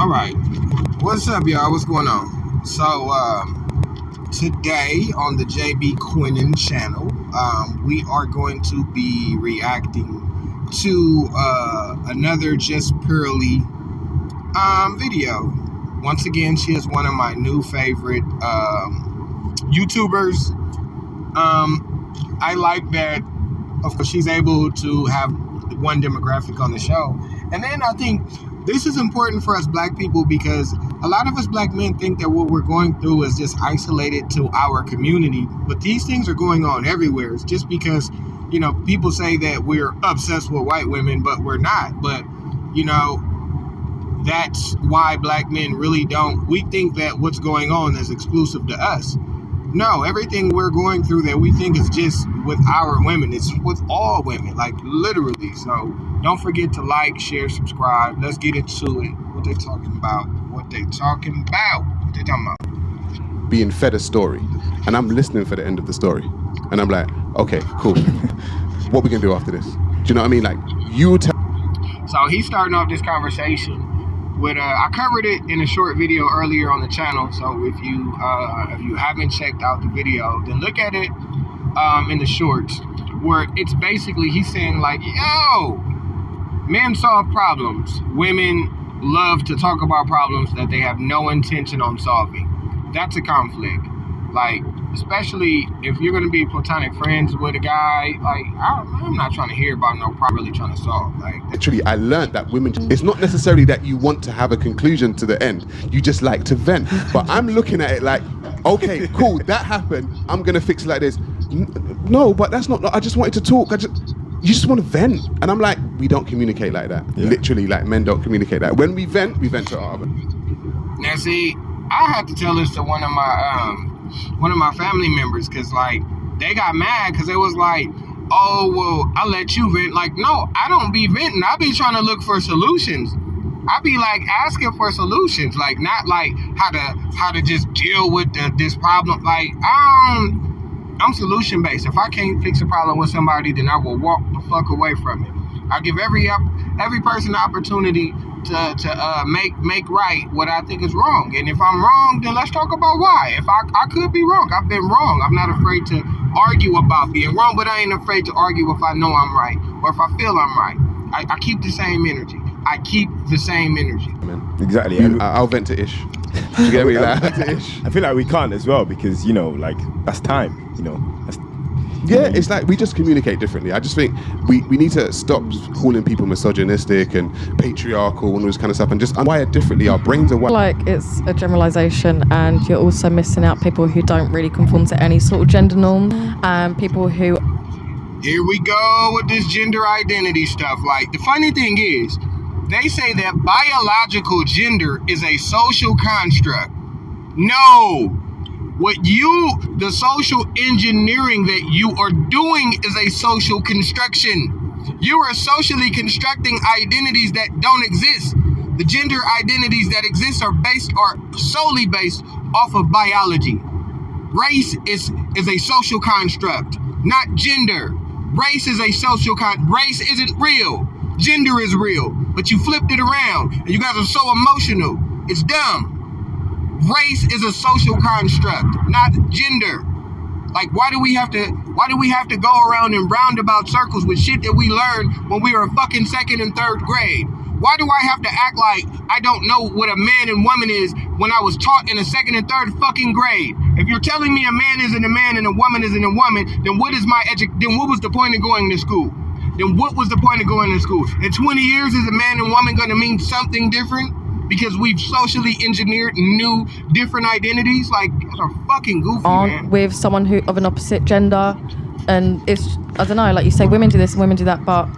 All right. What's up, y'all? What's going on? So, today on the JB Quinnen channel, we are going to be reacting to another Just Pearly video. Once again, she is one of my new favorite YouTubers. I like that, of course, she's able to have one demographic on the show. And then I think this is important for us black people because a lot of us black men think that what we're going through is just isolated to our community. But these things are going on everywhere. It's just because, you know, people say that we're obsessed with white women, but we're not. But, you know, that's why black men really don't. We think that what's going on is exclusive to us. No, everything we're going through that we think is just with our women, it's with all women, like literally. So don't forget to like, share, subscribe. Let's get into it. What they talking about? What they talking about? Being fed a story, and I'm listening for the end of the story, and I'm like, okay, cool. What we gonna do after this? Do you know what I mean? Like, you tell. So he's starting off this conversation with I covered it in a short video earlier on the channel. So if you haven't checked out the video, then look at it in the shorts, where it's basically he's saying like, yo, men solve problems. Women love to talk about problems that they have no intention on solving. That's a conflict. Like, especially if you're going to be platonic friends with a guy, like, I'm not trying to hear about no problem really trying to solve. Like, literally, I learned that women, it's not necessarily that you want to have a conclusion to the end. You just like to vent. But I'm looking at it like, okay, cool, that happened. I'm going to fix it like this. No, but that's not, I just wanted to talk. You just want to vent. And I'm like, we don't communicate like that. Yeah. Literally, like, men don't communicate that. When we vent to our other. Now, see, I had to tell this to one of my family members, because like they got mad because it was like, oh well, I let you vent. Like, no, I don't be venting. I be trying to look for solutions. I be like asking for solutions, like not like how to just deal with this problem. Like, I'm solution based. If I can't fix a problem with somebody, then I will walk the fuck away from it. I give every person the opportunity to make right what I think is wrong. And if I'm wrong, then let's talk about why. If I could be wrong, I've been wrong. I'm not afraid to argue about being wrong, but I ain't afraid to argue if I know I'm right or if I feel I'm right. I keep the same energy. Exactly. I'll vent to Ish. You get me? Like, I feel like we can't as well because, you know, like, that's time, you know. Yeah, it's like we just communicate differently. I just think we need to stop calling people misogynistic and patriarchal and all this kind of stuff and just wire differently. Our brains are wired. Like, it's a generalization, and you're also missing out people who don't really conform to any sort of gender norm, and people who... Here we go with this gender identity stuff. Like, the funny thing is, they say that biological gender is a social construct. No. The social engineering that you are doing is a social construction. You are socially constructing identities that don't exist. The gender identities that exist are solely based off of biology. Race is a social construct, not gender. Race is a social race isn't real. Gender is real, but you flipped it around and you guys are so emotional. It's dumb. Race is a social construct, not gender. Like, why do we have to go around in roundabout circles with shit that we learned when we were fucking second and third grade? Why do I have to act like I don't know what a man and woman is when I was taught in the second and third fucking grade? If you're telling me a man isn't a man and a woman isn't a woman, then what was the point of going to school? Then what was the point of going to school? In 20 years, is a man and woman going to mean something different? Because we've socially engineered new different identities. Like, it's a fucking goofy, man. With someone who of an opposite gender, and it's, I don't know, like you say, women do this and women do that, but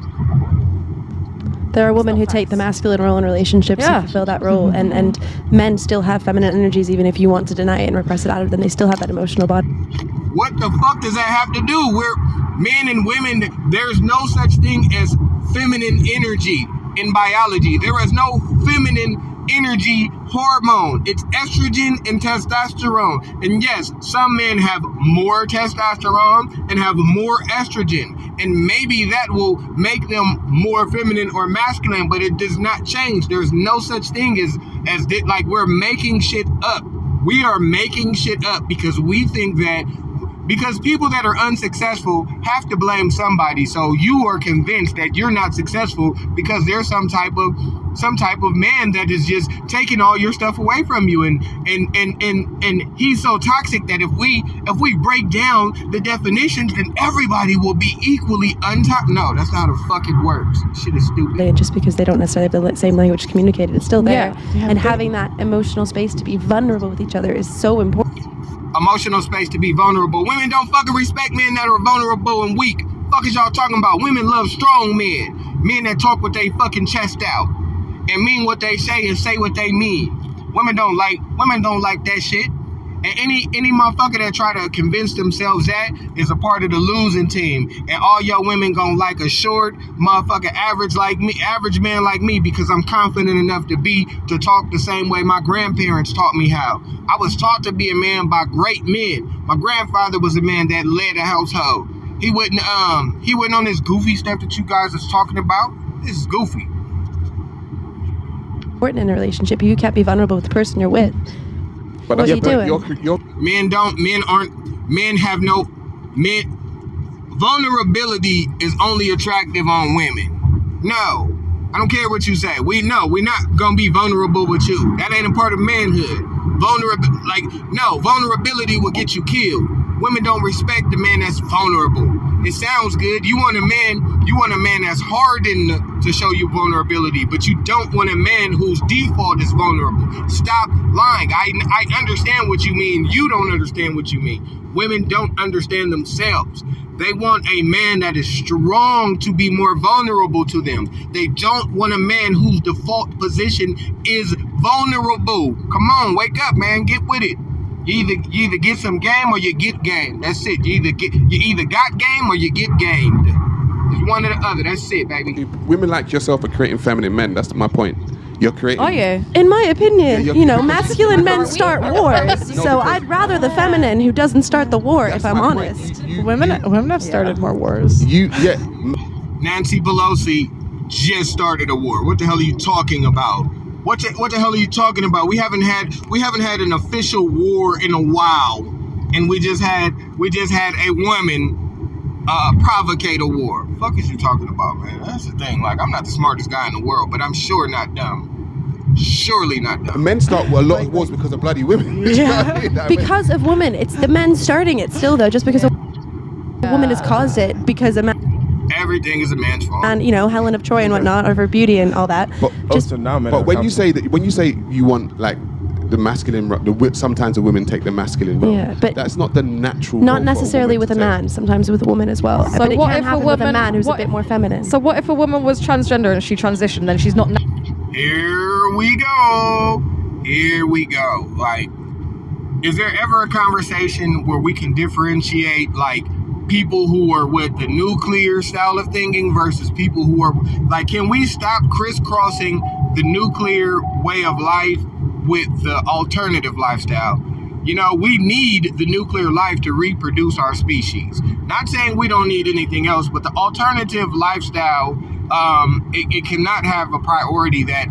there are women who take the masculine role in relationships and fulfill that role, and men still have feminine energies, even if you want to deny it and repress it out of them. They still have that emotional body. What the fuck does that have to do? We're men and women. There's no such thing as feminine energy in biology. There is no feminine energy hormone. It's estrogen and testosterone. And yes, some men have more testosterone and have more estrogen. and maybe that will make them more feminine or masculine, but it does not change. There's no such thing as like we're making shit up. We are making shit up because we think that because people that are unsuccessful have to blame somebody. So you are convinced that you're not successful because there's some type of man that is just taking all your stuff away from you, and he's so toxic that if we break down the definitions, then everybody will be equally untoxic. No, that's not how it fucking works. Shit is stupid. Just because they don't necessarily have the same language communicated, it's still there. Yeah. And having that emotional space to be vulnerable with each other is so important. Emotional space to be vulnerable. Women don't fucking respect men that are vulnerable and weak. Fuck is y'all talking about? Women love strong men that talk with their fucking chest out and mean what they say and say what they mean. Women don't like that shit. And any motherfucker that try to convince themselves that is a part of the losing team. And all y'all women gonna like a short motherfucker average man like me because I'm confident enough to talk the same way my grandparents taught me how. I was taught to be a man by great men. My grandfather was a man that led a household. He wasn't on this goofy stuff that you guys is talking about. This is goofy. Important in a relationship. You can't be vulnerable with the person you're with. But What's he doing? Vulnerability is only attractive on women. No, I don't care what you say. We're not gonna be vulnerable with you. That ain't a part of manhood. Vulnerability will get you killed. Women don't respect the man that's vulnerable. It sounds good. You want a man that's hardened to show you vulnerability, but you don't want a man whose default is vulnerable. Stop lying. I understand what you mean. You don't understand what you mean. Women don't understand themselves. They want a man that is strong to be more vulnerable to them. They don't want a man whose default position is vulnerable. Come on, wake up, man. Get with it. You either get some game or you get game. That's it. You either got game or you get gamed. It's one or the other. That's it, baby. Women like yourself are creating feminine men. That's my point. You're creating. Are you? In my opinion, Yeah, masculine men start wars. No, So because- I'd rather the feminine who doesn't start the war, if I'm my point. honest. Women have started more wars. Nancy Pelosi just started a war. What the hell are you talking about? What the hell are you talking about? We haven't had an official war in a while, and we just had a woman provocate a war. Fuck is you talking about, man? That's the thing. Like, I'm not the smartest guy in the world, but I'm sure not dumb. Surely not dumb. Men start a lot of wars because of bloody women. Because of women. It's the men starting it still, though, just because a woman has caused it, because a man, Everything is a man's fault. and Helen of Troy and whatnot, of her beauty and all that. But when you say you want like the masculine, sometimes the women take the masculine role. Yeah, but that's not the natural. Not role for a necessarily woman with to a take. man, sometimes with a woman as well. So But it what can if a happen with a woman- man who's a what- bit more feminine. So what if a woman was transgender and she transitioned, then she's not... Here we go. Like, is there ever a conversation where we can differentiate, like, people who are with the nuclear style of thinking versus people who are, like, can we stop crisscrossing the nuclear way of life with the alternative lifestyle? We need the nuclear life to reproduce our species. Not saying we don't need anything else, but the alternative lifestyle, it cannot have a priority that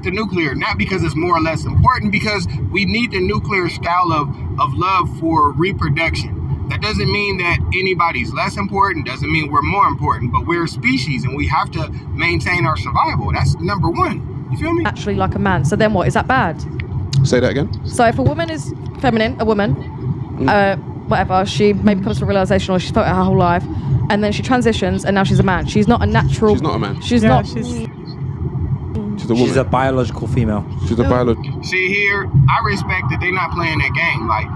the nuclear, not because it's more or less important, because we need the nuclear style of love for reproduction. That doesn't mean that anybody's less important, doesn't mean we're more important, but we're a species and we have to maintain our survival. That's number one. You feel me? Actually like a man. So then what? Is that bad? Say that again. So if a woman is feminine, a woman, whatever, she maybe comes to a realization or she's felt it her whole life, and then she transitions and now she's a man. She's not a natural... She's not a man. She's not... She's a woman. She's a biological female. She's a biological. See here, I respect that they're not playing that game. Like,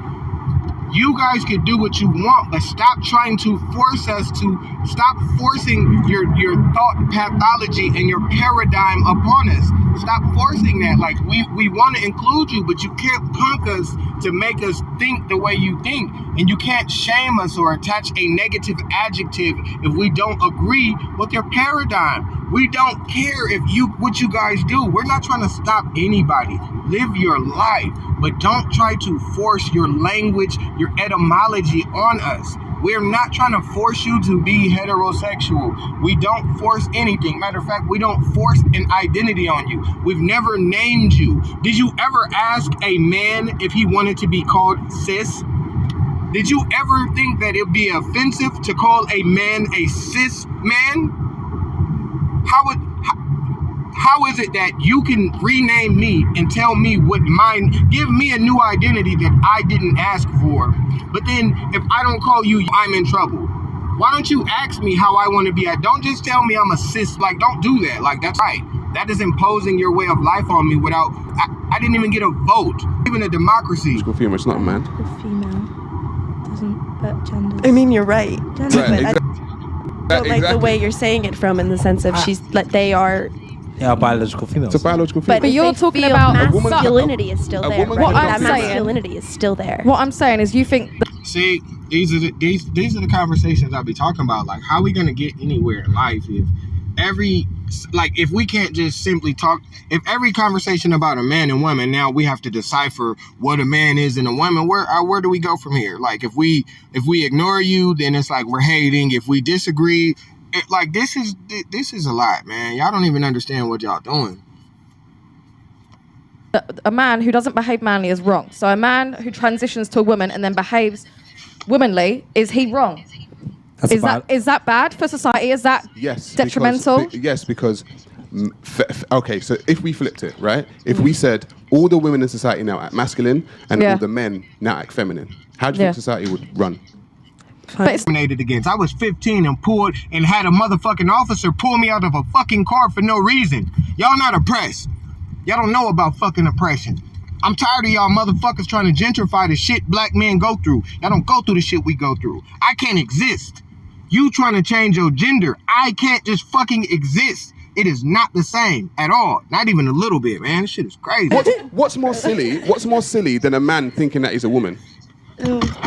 you guys can do what you want, but stop trying to force us to stop forcing your thought pathology and your paradigm upon us. Stop forcing that. Like, we want to include you, but you can't punk us to make us think the way you think, and you can't shame us or attach a negative adjective if we don't agree with your paradigm. We don't care what you guys do. We're not trying to stop anybody. Live your life, but don't try to force your language, your etymology on us. We're not trying to force you to be heterosexual. We don't force anything. Matter of fact, we don't force an identity on you. We've never named you. Did you ever ask a man if he wanted to be called cis? Did you ever think that it'd be offensive to call a man a cis man? How is it that you can rename me and tell me what mine, give me a new identity that I didn't ask for, but then if I don't call you, I'm in trouble? Why don't you ask me how I want to be? Don't just tell me I'm a cis. Like, don't do that. Like, that's right. That is imposing your way of life on me without, I didn't even get a vote, even a democracy. Biological female, it's not a man. The female doesn't, but gender. I mean, you're right. Gender, Right, but But like the way you're saying it from, in the sense of she's like they are. They are biological females. It's a biological female. But you're they talking feel about masculinity is still a there. woman Right? can What That I'm saying- masculinity is still there. What I'm saying is, you think See, these are the conversations I'll be talking about. Like, how are we gonna get anywhere in life if we can't just simply talk? If every conversation about a man and woman, now we have to decipher what a man is and a woman. Where do we go from here? Like, if we ignore you, then it's like we're hating. If we disagree, this is a lot, man. Y'all don't even understand what y'all doing. a man who doesn't behave manly is wrong. So a man who transitions to a woman and then behaves womanly, is he wrong? Is that bad for society? Is that detrimental? Because okay, so if we flipped it, right? If we said all the women in society now act masculine and all the men now act feminine, how do you think society would run? But it's Discriminated against. I was 15 and pulled and had a motherfucking officer pull me out of a fucking car for no reason. Y'all not oppressed. Y'all don't know about fucking oppression. I'm tired of y'all motherfuckers trying to gentrify the shit black men go through. Y'all don't go through the shit we go through. I can't exist. You trying to change your gender. I can't just fucking exist. It is not the same at all. Not even a little bit, man. This shit is crazy. What's more silly? What's more silly than a man thinking that he's a woman?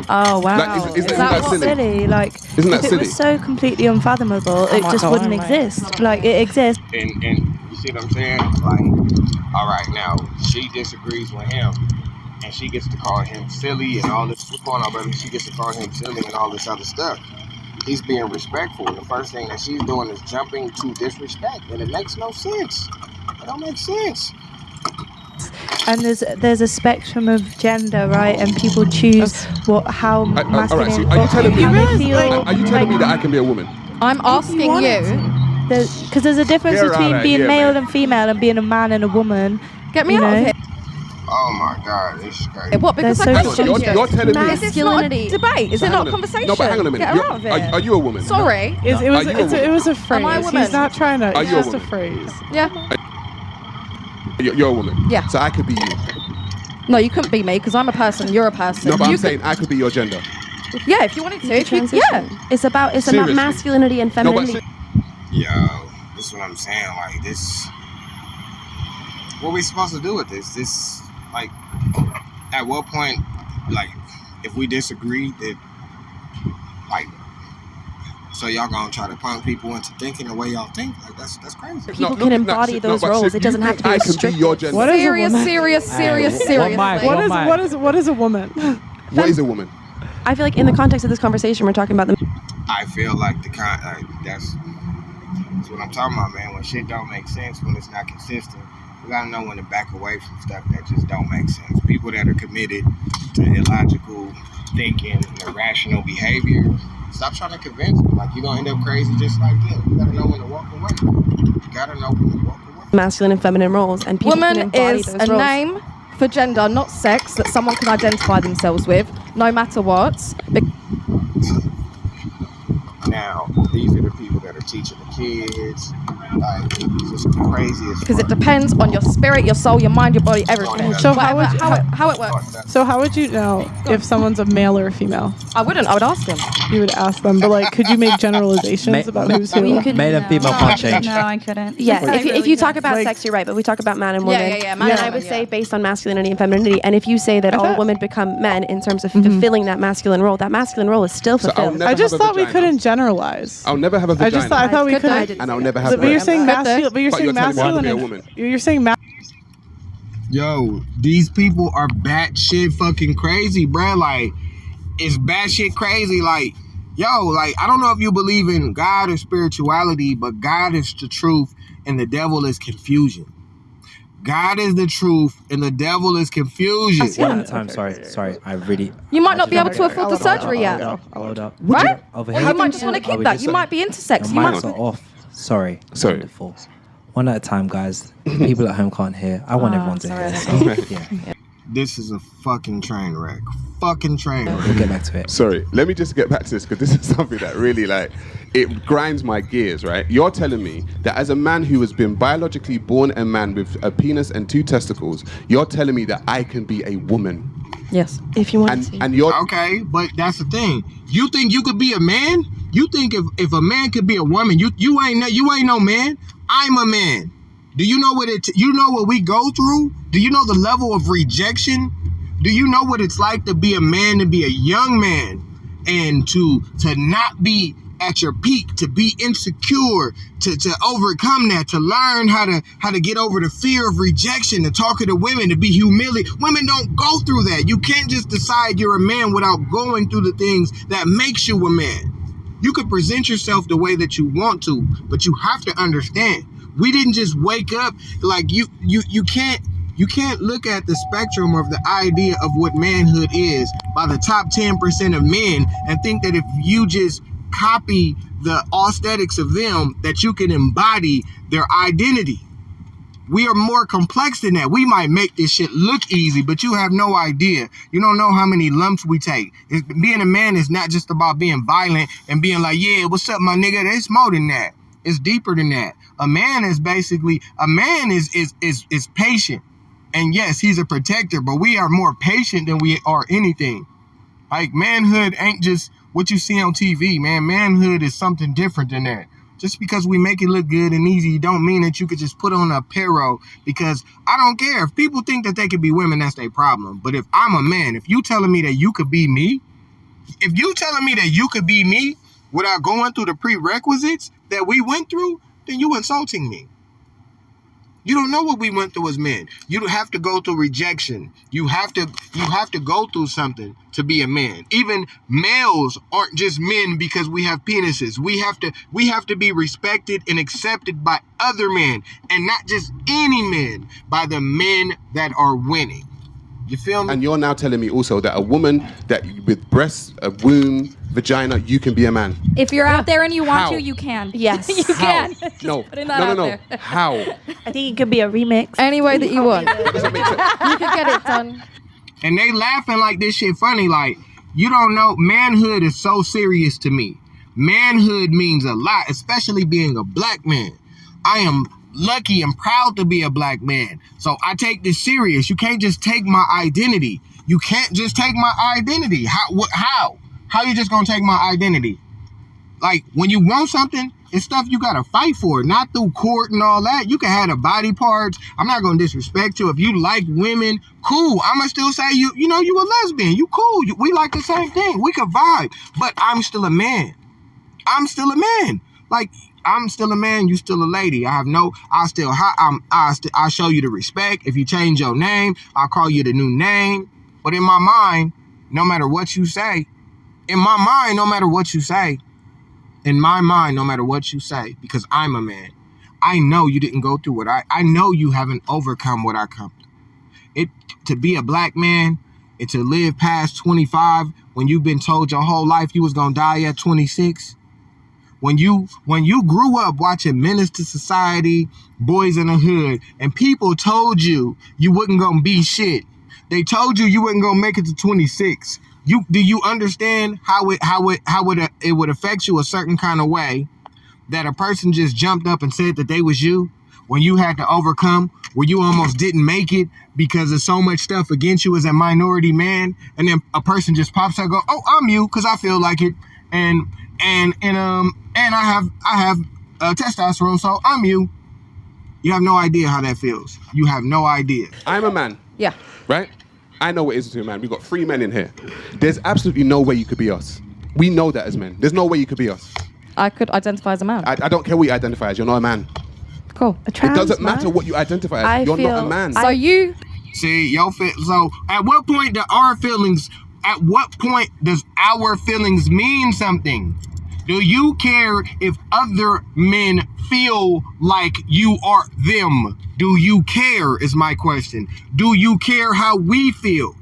Oh wow! Like, isn't that silly? Like, Isn't that if silly? it was so completely unfathomable, it just wouldn't exist. Like, it exists. And you see what I'm saying? Like, all right, now she disagrees with him, and she gets to call him silly and all this. What's going on, baby? She gets to call him silly and all this other stuff. He's being respectful. The first thing that she's doing is jumping to disrespect, and it makes no sense. It don't make sense. And there's a spectrum of gender, right? And people choose how masculine. All right, so are you telling me? how they feel. Are you telling me that I can be a woman? I'm asking you. Because there's a difference Get her between outta being here, male man. and female and being a man and a woman. Get me You out of know? here. Oh my God, this is crazy. What? Because They're I so questioned you. You're telling me. Is this not a debate? Is it not a conversation? No, but hang on a minute. Get her out of here. Are you a woman? Sorry. It was Are you a woman? it was a phrase. Am I a woman? He's not trying to. Are It's you a just a woman? phrase. Yeah. You're a woman. Yeah. So I could be you. No, you couldn't be me because I'm a person. You're a person. No, but You I'm saying I could be your gender. yeah, if you wanted to. If you, Transition. yeah. It's about Seriously. masculinity and No, but femininity. Yo, this is what I'm saying. Like, this. What are we supposed to do with this? This, like, at what point, like, if we disagree, that, like, so y'all gonna try to punk people into thinking the way y'all think? Like, that's crazy. People can embody those roles. It doesn't have to be I can be restricted. your gender. What is a Serious, woman? serious. What is a woman? What is a woman? I feel like in the context of this conversation, we're talking about the. I feel like that's what I'm talking about, man. When shit don't make sense, when it's not consistent, we gotta know when to back away from stuff that just don't make sense. People that are committed to illogical thinking and irrational behavior, stop trying to convince them. Like, you're gonna end up crazy just like them. You gotta know when to walk away. You gotta know when to walk away. Masculine and feminine roles, and people can Woman embody is those a roles. name for gender, not sex, that someone can identify themselves with, no matter what. Now, these are the people that are teaching the kids. Like, it's just crazy as Because it fuck. depends on your spirit, your soul, your mind, your body, everything. So how would you- how it works. So how would you know if someone's a male or a female? I wouldn't. I would ask them. You would ask them, but like, could you make generalizations about who's who? You could- Male and female can't change. No, I couldn't. Yeah, if you talk about Like- sex, you're right, but we talk about man and Yeah, woman. yeah, yeah, man And and I would woman, say yeah. based on masculinity and femininity, and if you say that all thought- women become men in terms of fulfilling that masculine role is still So I'll fulfilled. never I just have a thought we vagina. couldn't generalize. I'll never have a I vagina. thought we Could they? couldn't. And I'll never have. But you're saying Could they? masculine. But you're But saying you're telling me I masculine. could be a and- woman. You're saying Yo, these people are batshit fucking crazy, bruh. Like, it's batshit crazy. Like, Yo, like, I don't know if you believe in God or spirituality, but God is the truth and the devil is confusion. God is the truth and the devil is confusion. One at a time. Sorry. I really. You might not be able to afford the surgery yet. Hold up. Right? Over Or here. you might just want to keep that. You might be intersex. Your You mics might. are off. Sorry. Wonderful. One at a time, guys. People at home can't hear. I want everyone to hear. So, yeah. This is a fucking train wreck. Fucking train wreck. We'll get back to it. Sorry, let me just get back to this because this is something that really it grinds my gears, right? You're telling me that as a man who has been biologically born a man with a penis and 2 testicles, you're telling me that I can be a woman. Yes. If you want to. And you're okay, but that's the thing. You think you could be a man? You think if a man could be a woman, you ain't no man. I'm a man. Do you know you know what we go through? Do you know the level of rejection? Do you know what it's like to be a man, to be a young man, and to not be at your peak, to be insecure, to overcome that, to learn how to get over the fear of rejection, to talk to women, to be humiliated. Women don't go through that. You can't just decide you're a man without going through the things that makes you a man. You could present yourself the way that you want to, but you have to understand. We didn't just wake up like you can't look at the spectrum of the idea of what manhood is by the top 10% of men and think that if you just copy the aesthetics of them that you can embody their identity. We are more complex than that. We might make this shit look easy, but you have no idea. You don't know how many lumps we take. Being a man is not just about being violent and being like, yeah, what's up, my nigga? It's more than that. It's deeper than that. A man is patient. And yes, he's a protector, but we are more patient than we are anything. Like, manhood ain't just what you see on TV, man. Manhood is something different than that. Just because we make it look good and easy don't mean that you could just put on a apparel, because I don't care. If people think that they could be women, that's their problem. But if I'm a man, if you telling me that you could be me, without going through the prerequisites that we went through, then you insulting me. You don't know what we went through as men. You have to go through rejection. You have to go through something to be a man. Even males aren't just men because we have penises. We have to be respected and accepted by other men, and not just any men, by the men that are winning. You feel me? And you're now telling me also that a woman that with breasts, a womb, vagina, you can be a man. If you're out there and you want How? to, you can. Yes. You How? can. No. Putting that out there. How? I think it could be a remix. Any way that you want. That doesn't make sense. You can get it done. And they laughing like this shit funny. Like, you don't know, manhood is so serious to me. Manhood means a lot, especially being a black man. I am lucky and proud to be a black man. So I take this serious. You can't just take my identity. You can't just take my identity. How you just gonna take my identity? Like, when you want something, it's stuff you gotta fight for, not through court and all that. You can have the body parts. I'm not gonna disrespect you. If you like women, cool. I'ma still say you a lesbian. You cool. We like the same thing. We could vibe. But I'm still a man. I'm still a man. Like, I'm still a man, you still a lady. I'll show you the respect. If you change your name, I'll call you the new name. But in my mind, no matter what you say, because I'm a man, I know you didn't go through what I know you haven't overcome what I come through. To be a black man and to live past 25 when you've been told your whole life you was gonna die at 26. When you grew up watching Menace to Society, Boys in the Hood, and people told you wasn't gonna be shit. They told you wasn't gonna make it to 26. Do you understand how it would affect you a certain kind of way that a person just jumped up and said that they was you when you had to overcome, where you almost didn't make it because of so much stuff against you as a minority man, and then a person just pops out and go, oh, I'm you because I feel like it, and I have testosterone, so I'm you. You have no idea how that feels. You have no idea. I'm a man. Yeah. Right? I know what it is to be a man. We've got 3 men in here. There's absolutely no way you could be us. We know that as men. There's no way you could be us. I could identify as a man. I don't care what you identify as. You're not a man. Cool. It doesn't matter what you identify as. You're not a man. So you... See, so at what point do our feelings At what point does our feelings mean something? Do you care if other men feel like you are them? Do you care is my question. Do you care how we feel?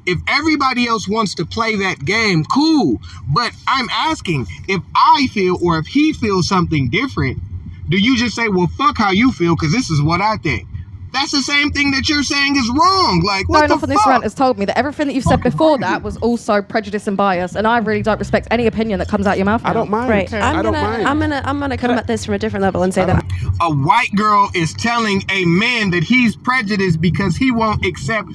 If everybody else wants to play that game, cool. But I'm asking, if I feel or if he feels something different, do you just say, well, fuck how you feel because this is what I think? That's the same thing that you're saying is wrong. Like, what the fuck? This rant has told me that everything that you've said before that was also prejudice and bias, and I really don't respect any opinion that comes out your mouth. I don't mind. Right. I'm gonna come at this from a different level and say that a white girl is telling a man that he's prejudiced because he won't accept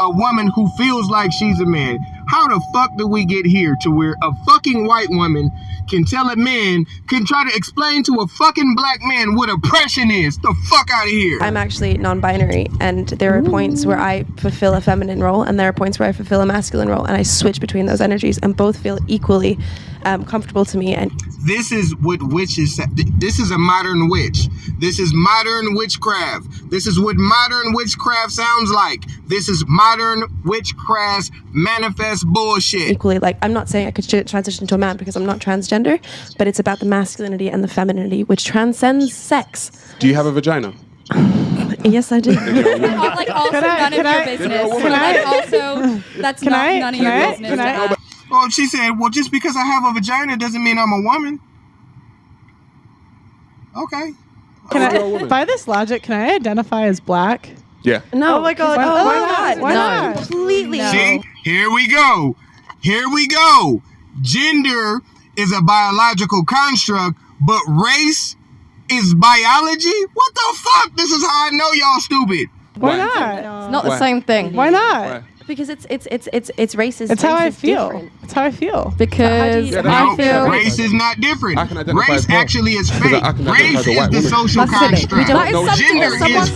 a woman who feels like she's a man. How the fuck do we get here to where a fucking white woman can tell a man, can try to explain to a fucking black man what oppression is? The fuck out of here. I'm actually non-binary, and there are points where I fulfill a feminine role, and there are points where I fulfill a masculine role, and I switch between those energies, and both feel equally comfortable to me. And this is what witches. This is a modern witch. This is modern witchcraft. This is what modern witchcraft sounds like. This is modern witchcraft manifest bullshit. Equally, like, I'm not saying I could transition to a man because I'm not transgender, but it's about the masculinity and the femininity, which transcends sex. Do you have a vagina? Yes, I do. Like, also none of your business. Like, also, that's not none of your business. Well, she said, well, just because I have a vagina doesn't mean I'm a woman. Okay. By this logic, can I identify as black? Yeah. No. Oh my God. Why not? Why not? Completely. No. See, here we go. Here we go. Gender is a biological construct, but race is biology? What the fuck? This is how I know y'all stupid. Why not? It's not the same thing. Why not? Because it's racist. It's how I race is feel. different. It's how I feel. Because I feel race is not different. I can identify Race as black. actually is Because fake. I can Race identify as a is white the woman. social That's silly. construct. That is something Gender that is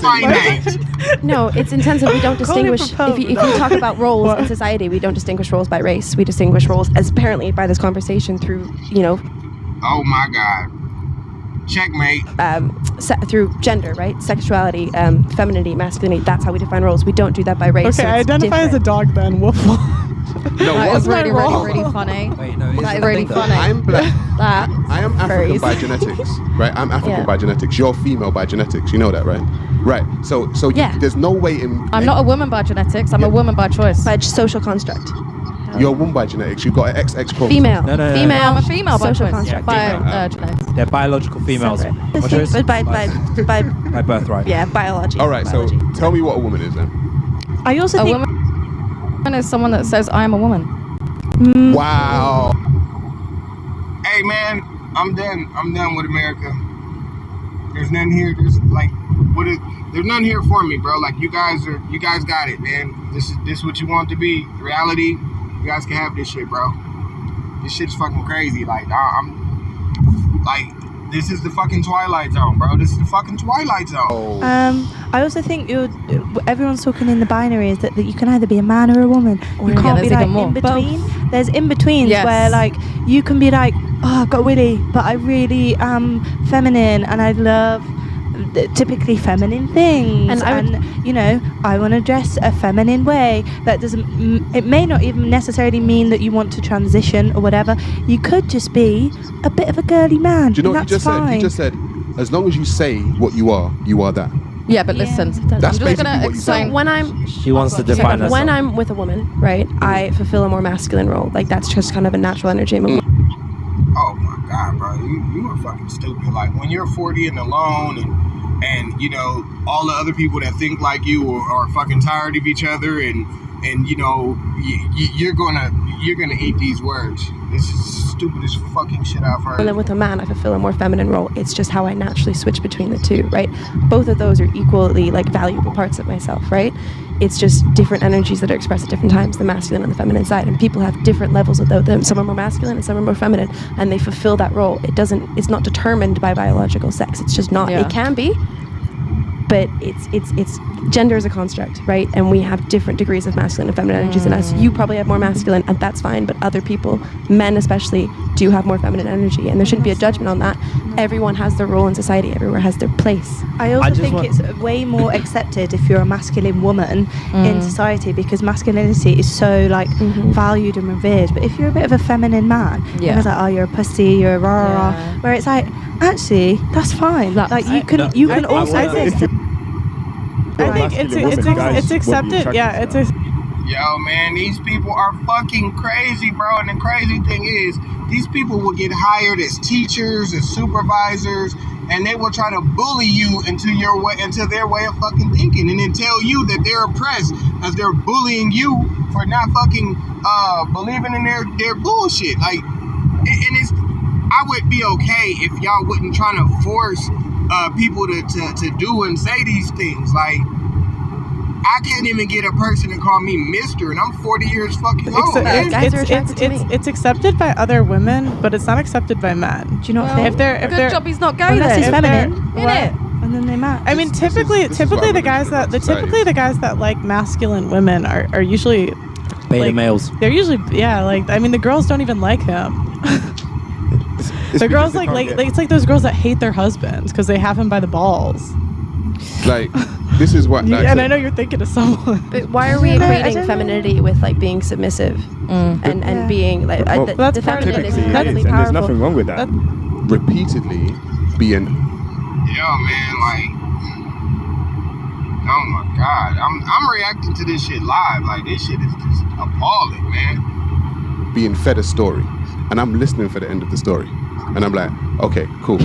finite. No, it's intensive. We don't distinguish. propose If you talk about roles in society, we don't distinguish roles by race. We distinguish roles, as apparently by this conversation, through Oh my God. Checkmate. through gender, right? Sexuality, femininity, masculinity. That's how we define roles. We don't do that by race. Okay, so I it's identify as a different. dog then. Woof. No, that what? is really, my role? really funny. Wait, no, That is I really think that funny. I'm black. That I am African phrase. by genetics, right? I'm African Yeah. by genetics. You're female by genetics. You know that, right? Right. So Yeah. there's no way in. I'm not a woman by genetics. I'm a woman by choice. By social construct. You're a woman by genetics. You've got an XX chromosome. Female. No. Female. I'm a female by social choice. construct. By genetics. they're biological females. Separate. What choice? By By birthright. yeah, biology. All right. Biology. So tell me what a woman is then. I also A think woman is someone that says I am a woman. Wow. Hey man, I'm done. I'm done with America. There's nothing here. There's nothing here for me, bro. Like you guys got it, man. This is what you want to be. Reality. You guys can have this shit, bro. This shit's fucking crazy. Like I'm like, this is the fucking Twilight Zone, bro. This is the fucking Twilight Zone. I also think everyone's talking in the binaries that you can either be a man or a woman. You can't there's be like even more. in between. There's in betweens Yes. where like you can be like, oh, I've got Willy, but I really am feminine and I love typically feminine things, And I want to dress a feminine way. That doesn't. It may not even necessarily mean that you want to transition or whatever. You could just be a bit of a girly man. Do you know what and you that's just said? fine. You just said, as long as you say what you are that. Yeah, but listen. I'm That's just basically gonna what you explain. said. When I'm She wants to define herself. when I'm with a woman, right, I fulfill a more masculine role. Like that's just kind of a natural energy. Oh my God, bro, you are fucking stupid. Like when you're 40 and alone, and you know all the other people that think like you are fucking tired of each other, and you know you're gonna eat these words. This is the stupidest fucking shit I've heard. And then with a man, I fulfill a more feminine role. It's just how I naturally switch between the two, right? Both of those are equally like valuable parts of myself, right? It's just different energies that are expressed at different times, the masculine and the feminine side. And people have different levels of them. Some are more masculine and some are more feminine, and they fulfill that role. It's not determined by biological sex. It's just not. Yeah. It can be, but it's gender is a construct, right? And we have different degrees of masculine and feminine energies in us. You probably have more masculine, and that's fine, but other people, men especially, do have more feminine energy, and there shouldn't be a judgment on that. Everyone has their role in society, everyone has their place. I also think it's way more accepted if you're a masculine woman in society, because masculinity is so like valued and revered. But if you're a bit of a feminine man, it's like, oh, you're a pussy, you're a rah rah, where it's like, actually, that's fine. Like you can also. I think it's accepted. Yeah, it's. Yo, man, these people are fucking crazy, bro. And the crazy thing is, these people will get hired as teachers, as supervisors, and they will try to bully you into their way of fucking thinking, and then tell you that they're oppressed as they're bullying you for not fucking believing in their bullshit. Like, and it's, I would be okay if y'all wouldn't try to force people to do and say these things. Like, I can't even get a person to call me Mister, and I'm 40 years fucking old. It's accepted by other women, but it's not accepted by men. Do you not think? If they're good job he's not gay, unless he's feminine, and then they match. I mean, typically the guys that like masculine women are usually beta males. They're usually I mean, the girls don't even like him. The girls like it's like those girls that hate their husbands because they have him by the balls. Like, this is what. And I know you're thinking of someone. But why are we equating femininity with like being submissive and being like the feminine is incredibly powerful? And there's nothing wrong with that. Repeatedly being. Yo, man, like, oh my God, I'm reacting to this shit live. Like, this shit is just appalling, man. Being fed a story, and I'm listening for the end of the story, and I'm like, okay, cool.